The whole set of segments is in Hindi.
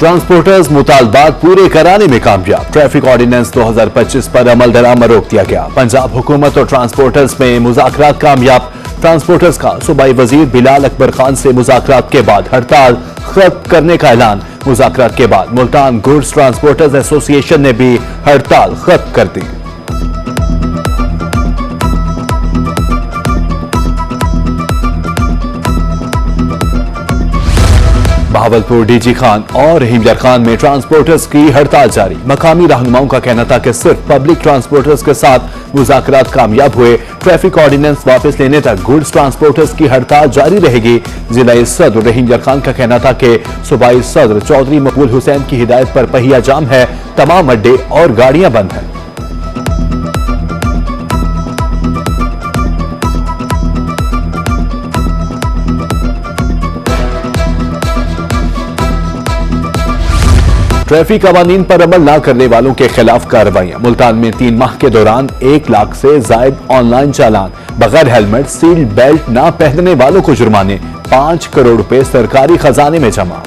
ट्रांसपोर्टर्स मुतालबात पूरे कराने में कामयाब। ट्रैफिक ऑर्डिनेंस 2025 पर अमल दरामद रोक दिया गया। पंजाब हुकूमत और ट्रांसपोर्टर्स में मुज़ाकरात कामयाब। ट्रांसपोर्टर्स का सूबाई वजीर बिलाल अकबर खान से मुज़ाकरात के बाद हड़ताल खत्म करने का ऐलान। मुज़ाकरात के बाद मुल्तान गुड्स ट्रांसपोर्टर्स एसोसिएशन ने भी हड़ताल खत्म कर दी। बहावलपुर डीजी खान और रहीम यार खान में ट्रांसपोर्टर्स की हड़ताल जारी। मकामी रहनुमाओं का कहना था कि सिर्फ पब्लिक ट्रांसपोर्टर्स के साथ मुज़ाकरात कामयाब हुए। ट्रैफिक ऑर्डिनेंस वापस लेने तक गुड्स ट्रांसपोर्टर्स की हड़ताल जारी रहेगी। जिला सदर रहीम यार खान का कहना था कि सूबाई सदर चौधरी मकबूल हुसैन की हिदायत पर पहिया जाम है, तमाम अड्डे और गाड़ियां बंद हैं। ट्रैफिक कवानीन पर अमल न करने वालों के खिलाफ कार्रवाइयां। मुल्तान में 3 माह के दौरान 1 लाख से जायद ऑनलाइन चालान। बगैर हेलमेट सीट बेल्ट न पहनने वालों को जुर्माने। 5 करोड़ रुपए सरकारी खजाने में जमा।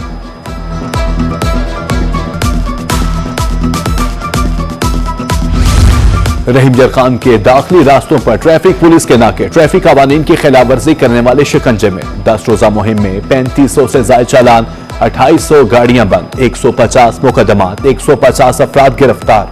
रहीम यार खान के दाखिली रास्तों पर ट्रैफिक पुलिस के नाके। ट्रैफिक कवानीन की खिलाफ वर्जी करने वाले शिकंजे में। 10 रोजा मुहिम में 3500 से जायद चालान। 2800 गाड़ियां बंद। 150 मुकदमात। 150 अफराद गिरफ्तार।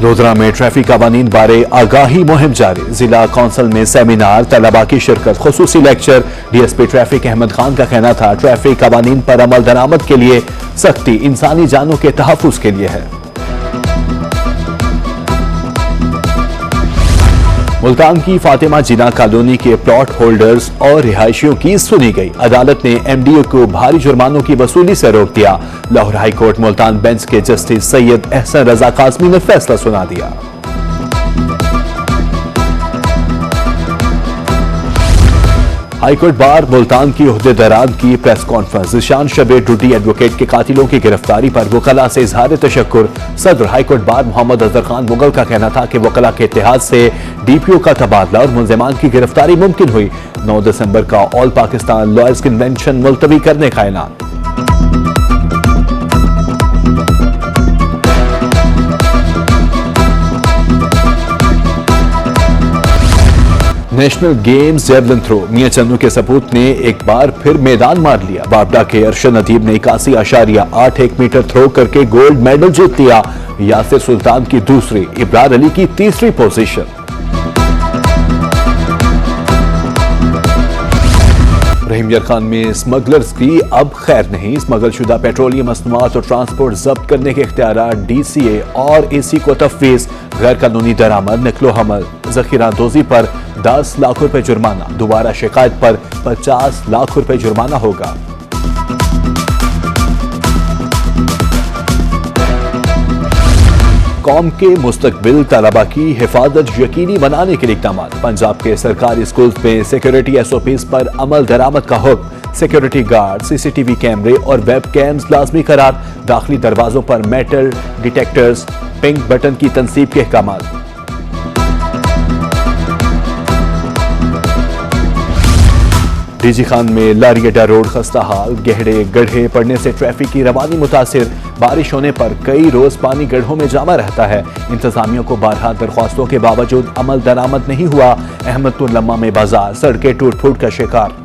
लोधरा में ट्रैफिक कवानीन बारे आगाही मुहिम जारी। जिला कौंसिल में सेमिनार, तलबा की शिरकत, खुसूसी lecture. DSP traffic Ahmad Khan का कहना था ट्रैफिक कवानीन पर अमल दरामद के लिए सख्ती इंसानी जानों के तहफ्फुज के लिए है। मुल्तान की फातिमा जिना कॉलोनी के प्लॉट होल्डर्स और रिहायशियों की सुनी गई। अदालत ने एमडीओ को भारी जुर्मानों की वसूली से रोक दिया। Lahore high court Multan bench के जस्टिस सैयद एहसन रजा कासमी ने फैसला सुना दिया। हाईकोर्ट बार मुल्तान की ओहदेदारान की press conference. Zeeshan Shabbir Dudi advocate के कातिलों की गिरफ्तारी पर वकला से इजहार तशक्कुर। सदर हाईकोर्ट बार मोहम्मद अजहर खान मुगल का कहना था कि वकला के इत्तेहाद से डीपीओ का तबादला और मुलजिमान की गिरफ्तारी मुमकिन हुई। 9 दिसंबर का ऑल पाकिस्तान लॉयर्स कन्वेंशन मुलतवी करने का ऐलान। नेशनल गेम्स जेवलिन थ्रो मियां चन्नू के सपूत ने एक बार फिर मैदान मार लिया। बाबडा के अरशद नदीब ने 81.81 मीटर थ्रो करके गोल्ड मेडल जीत लिया। यासिर सुल्तान की दूसरी, इब्रार अली की तीसरी पोजीशन। रहीम यार खान में स्मगलर्स की अब खैर नहीं। स्मगलशुदा पेट्रोलियम मसनूआत और ट्रांसपोर्ट जब्त करने के इख्तियारात डीसीए और एसी को तफवीज। गैर कानूनी दरामद, नकलो हमल, जखीरा दोजी पर 10 लाख रुपए जुर्माना। दोबारा शिकायत पर 50 लाख रुपए जुर्माना होगा। कौम के मुस्तकबिल तलबा की हिफाजत यकीनी बनाने के लिए इक़दाम। पंजाब के सरकारी स्कूल्स में सिक्योरिटी एसओपीज पर अमल दरामद का हुक्म। सिक्योरिटी गार्ड, सीसीटीवी कैमरे और वेब कैम्स लाजमी करार। दाखिली दरवाजों पर मेटल डिटेक्टर्स, पिंक बटन की तनसीब के अहकाम। डीजी खान में लारियडा रोड खस्ता हाल। गहरे गड्ढे पड़ने से ट्रैफिक की रवानी मुतासिर। बारिश होने पर कई रोज पानी गड्ढों में जमा रहता है। इंतजामिया को बारहा दरख्वास्तों के बावजूद अमल दरामद नहीं हुआ। अहमदपुर लम्मा में बाजार, सड़कें टूट फूट का शिकार।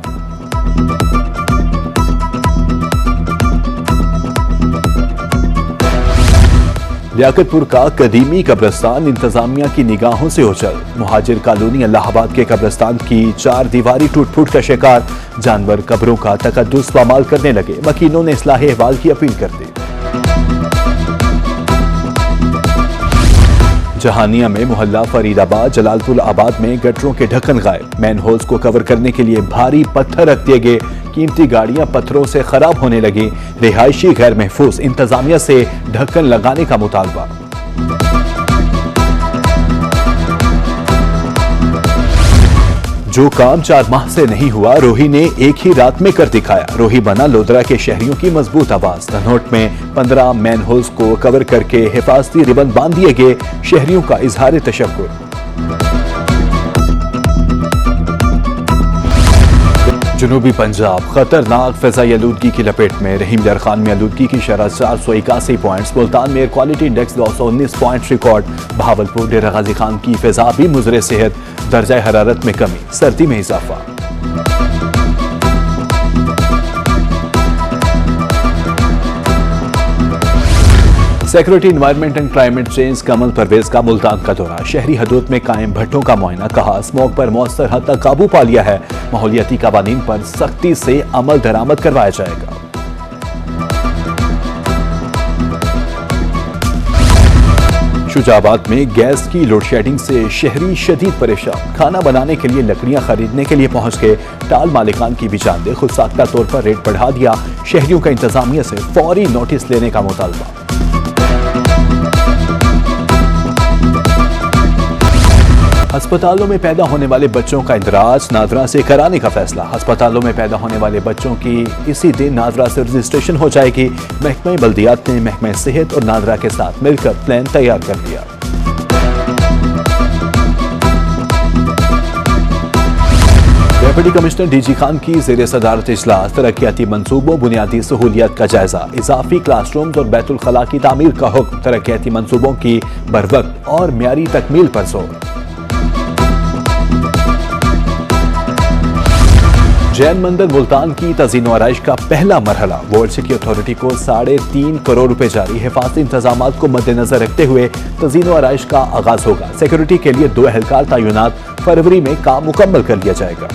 लियाकतपुर का कदीमी कब्रिस्तान इंतजामिया की निगाहों से ओझल। मुहाजिर कॉलोनी इलाहाबाद के कब्रिस्तान की 4 दीवारी टूट फूट का शिकार। जानवर कब्रों का तकद्दुस पामाल करने लगे। वकीलों ने इस्लाह अहवाल की अपील कर दी। जहानिया में मोहल्ला फरीदाबाद जलालपुर आबाद में गटरों के ढक्कन गायब। मैन होल्स को कवर करने के लिए भारी पत्थर रख दिए गए। कीमती गाड़ियां पत्थरों से खराब होने लगी। रिहायशी गैर महफूज, इंतजामिया से ढक्कन लगाने का मुतालबा। जो काम 4 माह से नहीं हुआ, रोही ने एक ही रात में कर दिखाया। रोही बना लोधरा के शहरियों की मजबूत आवाज। धनोट में 15 मैन होल्स को कवर करके हिफाजती रिबन बांध दिए गए। शहरियों का इजहार तशक्कुर। जनूबी पंजाब खतरनाक फिजाई आलूदगी की लपेट में। रहीम यार खान में आलूदगी की शरह 481 पॉइंट्स। मुल्तान में air quality index 219 point record. Bahawalpur Dera Ghazi Khan की फिजा भी मुजरे सेहत। दर्जा हरारत में कमी, सर्दी में इजाफा। Security, environment and climate change Kamal Parvez का मुल्तान का दौरा। शहरी हदूद में कायम भट्टों का मुआयना। कहा स्मोक पर मौसर हद तक काबू पा लिया है। माहौलियाती कवानीन पर सख्ती से अमल दरामद करवाया जाएगा। शुजाबाद में गैस की लोड शेडिंग से शहरी शदीद परेशान। खाना बनाने के लिए लकड़ियां खरीदने के लिए पहुंच गए। टाल मालिकान की भी जान दे। खुद साख्ता तौर पर रेट बढ़ा दिया। शहरियों का इंतजामिया से फौरी नोटिस लेने का मुतालबा। अस्पतालों में पैदा होने वाले बच्चों का इंदराज नादरा से कराने का फैसला। अस्पतालों में पैदा होने वाले बच्चों की इसी दिन नादरा से रजिस्ट्रेशन हो जाएगी। महकमा बल्दियात ने महकमा सेहत और नादरा के साथ मिलकर प्लान तैयार कर लिया। डिप्टी कमिश्नर डीजी खान की ज़ेर सदारत इजलास। तरक्याती मंसूबों, बुनियादी सहूलियात का जायजा। इजाफी क्लासरूम्स और बैतुल खला की तामीर का हुक्म। तरक्याती मंसूबों की बरवक्त और म्यारी तकमील पर जोर। जैन मंदिर मुल्तान की तज़ीन आराइश का पहला मरहला। वर्ल्ड सिटी अथॉरिटी को 3.5 करोड़ रुपए जारी। हिफाजती इंतजाम को मद्देनजर रखते हुए तज़ीन आराइश का आगाज होगा। सिक्योरिटी के लिए 2 एहलकार तैनात। फरवरी में काम मुकम्मल कर लिया जाएगा।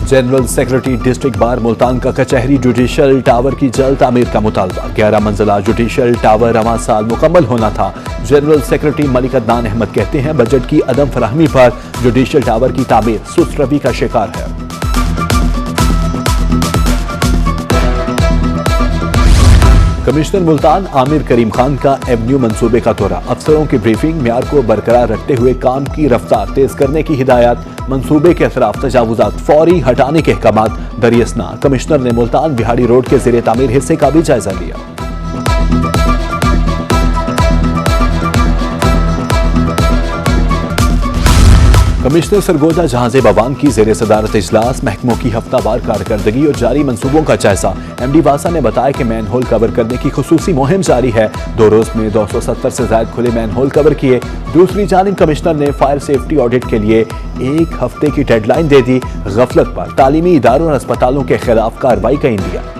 General secretary district bar Multan का कचहरी जुडिशल टावर की जल्द तामीर का मुतालबा। 11 मंजिला जुडिशल टावर रवां साल मुकम्मल होना था। जनरल सेक्रेटरी मलिक अदनान अहमद कहते हैं बजट की अदम फराहमी पर जुडिशल टावर की तामीर सुस्तरवी का शिकार है। कमिश्नर मुल्तान आमिर करीम खान का एवेन्यू मंसूबे का दौरा। अफसरों की ब्रीफिंग, म्यार को बरकरार रखते हुए काम की रफ्तार तेज करने की हिदायत। मंसूबे के खिलाफ तजावुजात फौरी हटाने के अहकामात दरियासना। कमिश्नर ने मुल्तान बिहाड़ी रोड के ज़ेरे तामीर हिस्से का भी जायजा लिया। कमिश्नर सरगोदा जहांजे बवान की ज़ेरे सदारत इजलास। महकमों की हफ्तावार कारकर्दगी और जारी मंसूबों का जायजा। एमडी वासा ने बताया कि मैन होल कवर करने की खुसूसी मुहिम जारी है। 2 रोज में 270 से ज्यादा खुले मैन होल कवर किए। दूसरी जानिब कमिश्नर ने फायर सेफ्टी ऑडिट के लिए 1 हफ्ते की डेडलाइन दे दी। गफलत पर तालीमी इदारों और अस्पतालों के खिलाफ कार्रवाई का इंदिया।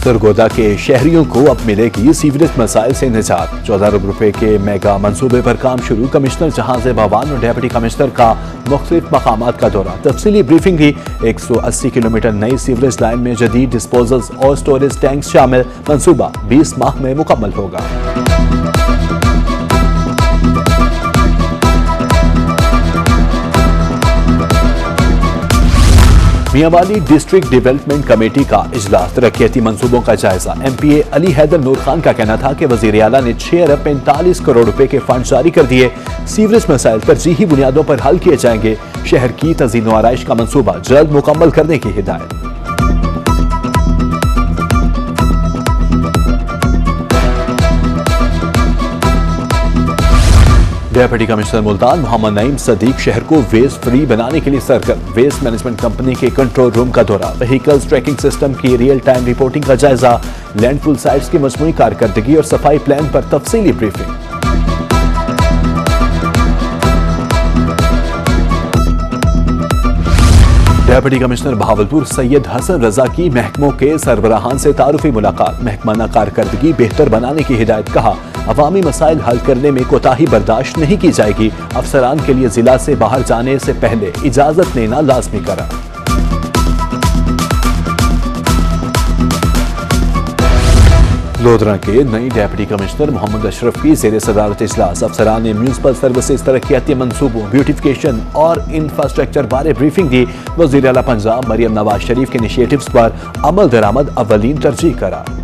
सरगोदा के शहरियों को अब मिलेगी सीवरेज मसाइल से निजात। 14 अरब रुपए के मेगा मंसूबे पर काम शुरू। कमिश्नर जहांजे भवान और डिप्टी कमिश्नर का मुख्तलिफ मकामात का दौरा। तफसीली ब्रीफिंग की। 180 किलोमीटर नई सीवरेज लाइन में जदीद डिस्पोजल्स और स्टोरेज टैंक शामिल। मंसूबा 20 माह में मुकम्मल होगा। मियांवाली डिस्ट्रिक्ट डेवलपमेंट कमेटी का इजलास। तरक्याती मंसूबों का जायजा। एमपीए अली हैदर नूर खान का कहना था कि वजीर आला ने 6 अरब 45 करोड़ रुपए के फंड जारी कर दिए। सीवरेज मसाइल तरजीही बुनियादों पर हल किए जाएंगे। शहर की तज़ीन व आराइश का मंसूबा जल्द मुकम्मल करने की हिदायत। डिप्टी कमिश्नर मुल्तान मोहम्मद नईम सदीक शहर को वेस्ट फ्री बनाने के लिए सरगर्म। वेस्ट मैनेजमेंट कंपनी के कंट्रोल रूम का दौरा। व्हीकल्स ट्रैकिंग सिस्टम की रियल टाइम रिपोर्टिंग का जायजा। लैंडफुल साइट्स की मजमूई कारकर्दगी और सफाई प्लान पर तफसीली briefing. Deputy commissioner Bahawalpur Syed Hasan Raza की महकमों के सरबराहान से तारुफी मुलाकात। महकमाना कारकर्दगी बेहतर बनाने की हिदायत। कहा अवामी मसाइल हल करने में कोताही बर्दाश्त नहीं की जाएगी। अफसरान के लिए जिला से बाहर जाने से पहले इजाजत लेना लाजमी करा। लोधरा के नई डिप्टी कमिश्नर मोहम्मद अशरफ की ज़ेरे सदारत इजलास। अफसरान ने म्यूनसिपल सर्विसेज, तरक्याती मंसूबों, ब्यूटिफिकेशन और इंफ्रास्ट्रक्चर बारे ब्रीफिंग दी। वज़ीर आला पंजाब मरियम नवाज शरीफ के इनिशिएटिव्स पर अमल दरामद अव्वलीन तरजीह करार।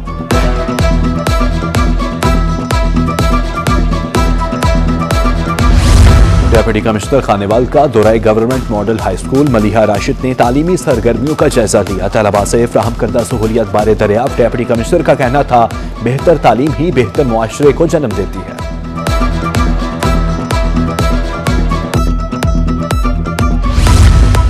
डेप्यूटी कमिश्नर खानेवाल का दौराए government model high school Maliha Rashid ने तालीमी सरगर्मियों का जायजा लिया। तलबा से फ्राहम करदा सहूलियत बारे दरियाफ्त। डेप्यूटी कमिश्नर का कहना था बेहतर तालीम ही बेहतर मुआशरे को जन्म देती है।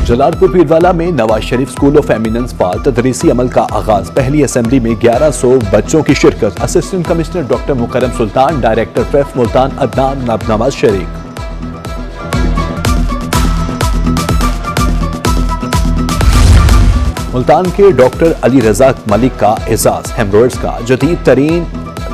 जलालपुर पीरवाला में Nawaz Sharif school of eminence for तदरीसी अमल का आगाज। पहली असेंबली में 1100 बच्चों की शिरकत। असिस्टेंट कमिश्नर डॉक्टर मुकरम सुल्तान, डायरेक्टर प्रेफ मुल्तान अदनान नवाज शरीफ। मुल्तान के डॉक्टर अली रजा मलिक का एजाज। हेमरोइड्स का जदीद तरीन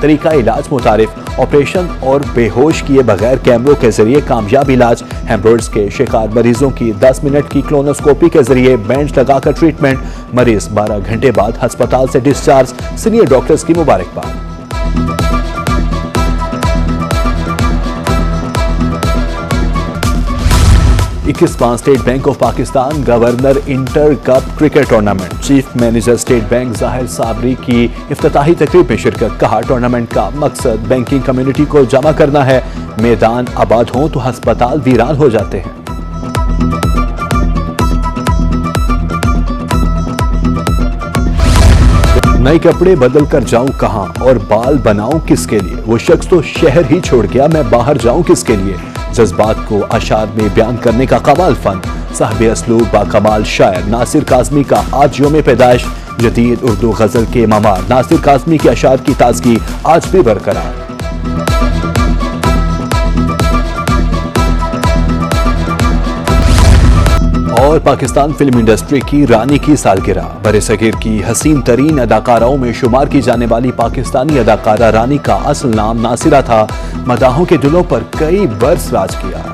तरीका इलाज मुतारिफ। ऑपरेशन और बेहोश किए बगैर कैमरों के जरिए कामयाब इलाज। हेमरोइड्स के शिकार मरीजों की 10 मिनट की क्लोनोस्कोपी के जरिए बेंच लगाकर ट्रीटमेंट। मरीज 12 घंटे बाद अस्पताल से डिस्चार्ज। सीनियर डॉक्टर्स की मुबारकबाद। 21वां state bank of Pakistan governor inter cup cricket tournament. Chief manager state bank Zahir Sabri की इफ्तिताही तकरीब में शिरकत। कहा टूर्नामेंट का मकसद बैंकिंग कम्युनिटी को जमा करना है। मैदान आबाद हों तो अस्पताल वीरान हो जाते हैं। नए कपड़े बदल कर जाऊं कहां और बाल बनाऊं किसके लिए। वो शख्स तो शहर ही छोड़ गया, मैं बाहर जाऊं किसके लिए। जज्बात को अशार में बयान करने का कमाल फन। साहिब असलूब बाकमाल शायर नासिर काज़मी का आज यौम पैदाइश। जदीद उर्दू गजल के ममार नासिर काज़मी के अशार की ताजगी आज भी बरकरार। और पाकिस्तान फिल्म इंडस्ट्री की रानी की सालगिरह। बरे-सगीर की हसीन तरीन अदाकाराओं में शुमार की जाने वाली पाकिस्तानी अदाकारा रानी का असल नाम नासिरा था। मदाहों के दिलों पर कई बरस राज किया।